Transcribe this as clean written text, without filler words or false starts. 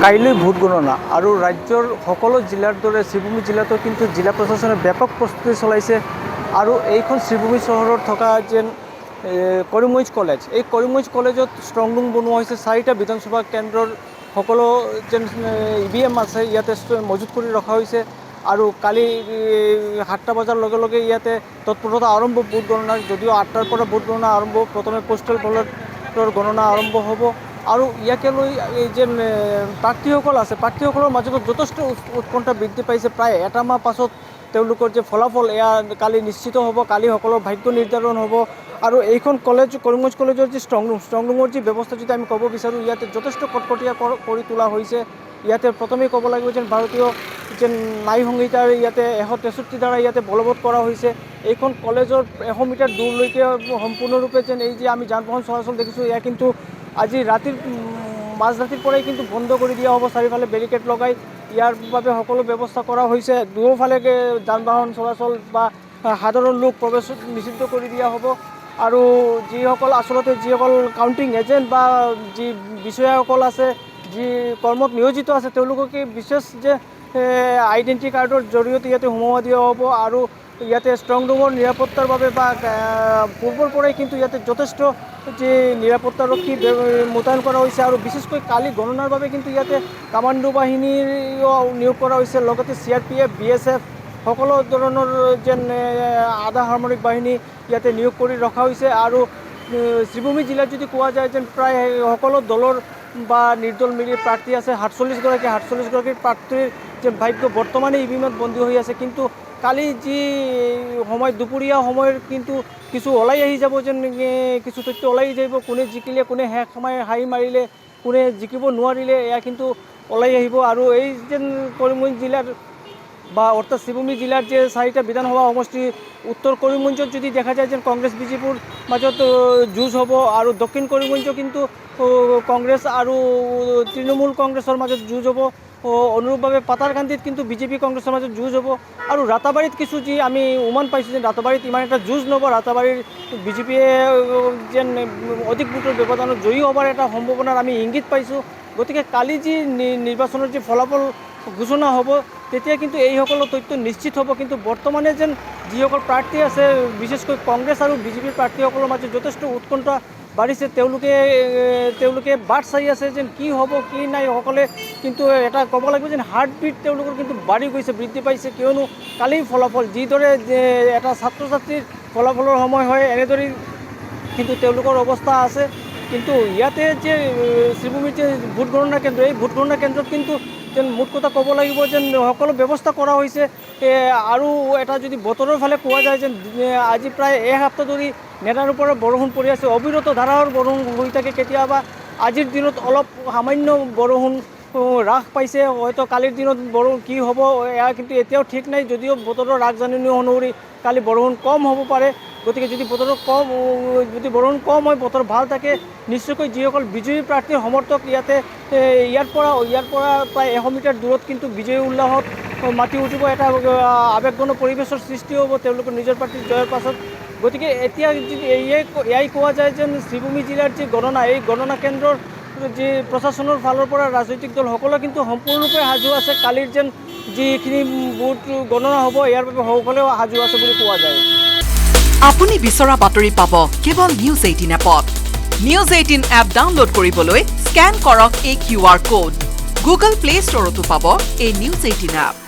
কাইলৈ ভোট গণনা আৰু ৰাজ্যৰ সকলো জিলাৰ দৰে শ্ৰীভূমি জিলাতো কিন্তু জিলা প্ৰশাসনে ব্যাপক প্ৰস্তুতি চলাইছে আৰু এইখন শ্ৰীভূমি চহৰত থকা যেন কৰিমগঞ্জ কলেজ, এই কৰিমগঞ্জ কলেজত ষ্ট্ৰং ৰুম বনোৱা হৈছে। 4টা বিধানসভা কেন্দ্ৰৰ সকলো যেন EVM আছে ইয়াতে মজুত কৰি ৰখা হৈছে আৰু কালি 7টা বজাৰ লগে লগে ইয়াতে তৎপৰতা আৰম্ভ ভোট গণনাৰ। যদিও 8টাৰ পৰা ভোট গণনা আৰম্ভ, প্ৰথমে পোষ্টেল বেলটৰ গণনা আৰম্ভ হ'ব আৰু ইয়াকে লৈ যেন প্ৰাৰ্থীসকল আছে, প্ৰাৰ্থীসকলৰ মাজত যথেষ্ট উৎকণ্ঠা বৃদ্ধি পাইছে। প্ৰায় এটা মাহ পাছত তেওঁলোকৰ যে ফলাফল এয়া কালি নিশ্চিত হ'ব, কালি সকলৰ ভাগ্য নিৰ্ধাৰণ হ'ব। আৰু এইখন কলেজ, কৰিমগঞ্জ কলেজৰ যি ষ্ট্ৰং ৰুমৰ যি ব্যৱস্থা যদি আমি ক'ব বিচাৰোঁ, ইয়াতে যথেষ্ট কটকটীয়া কৰি তোলা হৈছে। ইয়াতে প্ৰথমেই ক'ব লাগিব যেন ভাৰতীয় যেন ন্যায় সংহিতাৰ ইয়াতে 163 ধাৰা ইয়াতে বলবৎ কৰা হৈছে। এইখন কলেজৰ 100 মিটাৰ দূৰলৈকে সম্পূৰ্ণৰূপে যেন এই যে আমি যান বাহন চলাচল দেখিছোঁ, এয়া কিন্তু আজি ৰাতিৰ মাজৰাতিৰ পৰাই কিন্তু বন্ধ কৰি দিয়া হ'ব। চাৰিওফালে বেৰিকেড লগাই ইয়াৰ বাবে সকলো ব্যৱস্থা কৰা হৈছে। দুয়োফালে যান বাহন চলাচল বা সাধাৰণ লোক প্ৰৱেশ নিষিদ্ধ কৰি দিয়া হ'ব আৰু যিসকল কাউণ্টিং এজেণ্ট বা যি বিষয়াসকল আছে, যি কৰ্মত নিয়োজিত আছে, তেওঁলোককে বিশেষ যে আইডেণ্টি কাৰ্ডৰ জৰিয়তে ইয়াতে সোমোৱা দিয়া হ'ব আৰু ইয়াতে ষ্ট্ৰং ৰুমৰ নিৰাপত্তাৰ বাবে বা পূৰ্বৰ পৰাই কিন্তু ইয়াতে যথেষ্ট যে নিৰাপত্তাৰক্ষী মোতায়েন কৰা হৈছে আৰু বিশেষকৈ কালি গণনাৰ বাবে কিন্তু ইয়াতে কামাণ্ডো বাহিনীও নিয়োগ কৰা হৈছে। লগতে CRPF, BSF সকলো ধৰণৰ যেন আধা সামৰিক বাহিনী ইয়াতে নিয়োগ কৰি ৰখা হৈছে আৰু শ্ৰীভূমি জিলাত যদি কোৱা যায় যেন প্ৰায় সকলো দলৰ বা নিৰ্দল মিলি প্ৰাৰ্থী আছে। 48গৰাকীৰ প্ৰাৰ্থীৰ যে ভাগ্য বৰ্তমানে EVMত বন্দী হৈ আছে। কিন্তু কালি যি সময় দুপৰীয়া সময়ৰ কিন্তু কিছু ওলাই আহি যাব, যেন কিছু তথ্য ওলাই যাব, কোনে জিকিলে, কোনে হাই মাৰিলে, কোনে জিকিব নোৱাৰিলে, এয়া কিন্তু ওলাই আহিব। আৰু এই যেন কৰিমগঞ্জ জিলাৰ বা অৰ্থাৎ শ্ৰীভূমি জিলাৰ যে 4টা বিধানসভা সমষ্টি, উত্তৰ কৰিমগঞ্জত যদি দেখা যায় যেন কংগ্ৰেছ BJPৰ মাজত যুঁজ হ'ব আৰু দক্ষিণ কৰিমগঞ্জ কিন্তু কংগ্ৰেছ আৰু তৃণমূল কংগ্ৰেছৰ মাজত যুঁজ হ'ব। অনুৰূপভাৱে পাতাৰকান্দিত কিন্তু BJP কংগ্ৰেছৰ মাজত যুঁজ হ'ব আৰু ৰাতাবাৰীত কিছু যি আমি উমান পাইছোঁ যে ৰাতাবাৰীত ইমান এটা যুঁজ নহ'ব। ৰাতাবাৰীৰ BJPয়ে যেন অধিক ভোটৰ ব্যৱধানত জয়ী হোৱাৰ এটা সম্ভাৱনাৰ আমি ইংগিত পাইছোঁ। গতিকে কালি যি নিৰ্বাচনৰ যি ফলাফল ঘোষণা হ'ব, তেতিয়া কিন্তু এইসকলৰ তথ্য নিশ্চিত হ'ব। কিন্তু বৰ্তমানে যেন যিসকল প্ৰাৰ্থী আছে, বিশেষকৈ কংগ্ৰেছ আৰু BJPৰ প্ৰাৰ্থীসকলৰ মাজত যথেষ্ট উৎকণ্ঠা বাঢ়িছে। তেওঁলোকে বাট চাই আছে যেন কি হ'ব কি নাই। সকলে কিন্তু এটা ক'ব লাগিব যেন হাৰ্টবিট তেওঁলোকৰ কিন্তু বাঢ়ি গৈছে, বৃদ্ধি পাইছে। কিয়নো কালি ফলাফল যিদৰে এটা ছাত্ৰ ছাত্ৰীৰ ফলাফলৰ সময় হয়, এনেদৰেই কিন্তু তেওঁলোকৰ অৱস্থা আছে। কিন্তু ইয়াতে যে শ্ৰীভূমিৰ যে ভোট গণনা কেন্দ্ৰ, এই ভোট গণনা কেন্দ্ৰত কিন্তু যেন মুঠ কথা ক'ব লাগিব যেন সকলো ব্যৱস্থা কৰা হৈছে। আৰু এটা যদি বতৰৰ ফালে কোৱা যায় যেন আজি প্ৰায় এসপ্তাহ ধৰি নেৰানেপেৰা বৰষুণ পৰি আছে, অবিৰত ধাৰাসাৰ বৰষুণ হৈ থাকে। কেতিয়াবা আজিৰ দিনত অলপ সামান্য বৰষুণ হ্ৰাস পাইছে, হয়তো কালিৰ দিনত বৰষুণ কি হ'ব এয়া কিন্তু এতিয়াও ঠিক নাই। যদিও বতৰৰ আগজাননী অনুসৰি কালি বৰষুণ কম হ'ব পাৰে। গতিকে যদি বৰষুণ কম হয়, বতৰ ভাল থাকে, নিশ্চয়কৈ যিসকল বিজয়ী প্ৰাৰ্থীৰ সমৰ্থক ইয়াৰ পৰা প্ৰায় 100 মিটাৰ দূৰত কিন্তু বিজয়ী উল্লাসত মাতি উঠিব। এটা আৱেগঘন পৰিৱেশৰ সৃষ্টি হ'ব তেওঁলোকৰ নিজৰ প্ৰাৰ্থীৰ জয়ৰ পাছত। গতিকে এতিয়া যদি এয়াই কোৱা যায় যেন শ্ৰীভূমি জিলাৰ যি গণনা, এই গণনা কেন্দ্ৰৰ যি প্ৰশাসনৰ ফালৰ পৰা ৰাজনৈতিক দল সকলো কিন্তু সম্পূৰ্ণৰূপে সাজু আছে। কালিৰ যেন যিখিনি ভোট গণনা হ'ব, ইয়াৰ বাবে সকলোৱে সাজু আছে বুলি কোৱা যায়। আপুনি বিচৰা বাতৰি পাব কেৱল নিউজ 18 এপত। নিউজ 18 এপ ডাউনলোড কৰিবলৈ স্কেন কৰক এই QR কোড। গুগল প্লে ষ্টৰতো পাব এই নিউজ 18 এপ।